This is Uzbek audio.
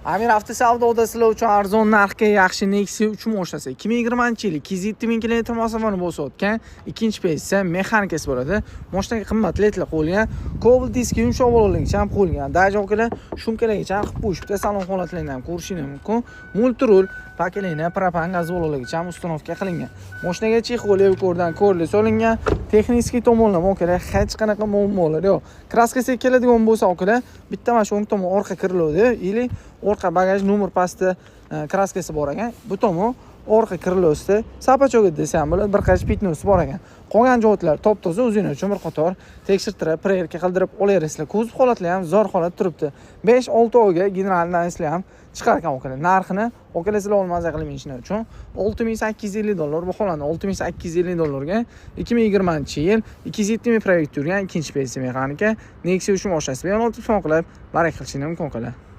Amir avtosavdoda sizlar uchun arzon narxga yaxshi Nexia 3 mashinasi 2020-yil 207 ming kilometr masofani bosayotgan ikkinchi pozitsiya mexanikasi bo'ladi. Mashinaga qimmat ledlar qo'yilgan, Cobalt diski yumshoq bo'lganligicha ham qo'yilgan. Dajoqlar shumkalarigacha ham qilib qo'yishibdi. Salon holatlarini ham ko'rishingiz mumkin. Multirul pakelini propan gaz bo'lganligicha ham uстановка qilingan. Mashinaga chexol Evokordan korli solingan. Texnik tomonlama kerak, hech qanaqa muammolar yo'q. Kraskasiga keladigan bo'lsa, okalar, bitta mana shu o'ng tomon orqa kiriladi, ili orqa bagaj nomer pastda kraskasi bor ekan. Bu tomon orqa kirilosida sapachoga desa ham bo'ladi, bir qancha pitnosi bor ekan. Qolgan joylar top-toza, o'zingiz uchun bir qator tekshirtirib, prerka qildirib olaverasizlar. Kuzov holatlari ham zo'r holat turibdi. 5-6 oyga general nayslar ham chiqargan okalar. Narxini okalar sizlar olmaza qilmayishini uchun $6,850 bu holani $6,850 ga 2020-yil 207 ming proyekt yurgan ikkinchi pozitsiya mexanika Nexia 3 mashinasi bilan olib telefon qilib, barak qilishingiz mumkin.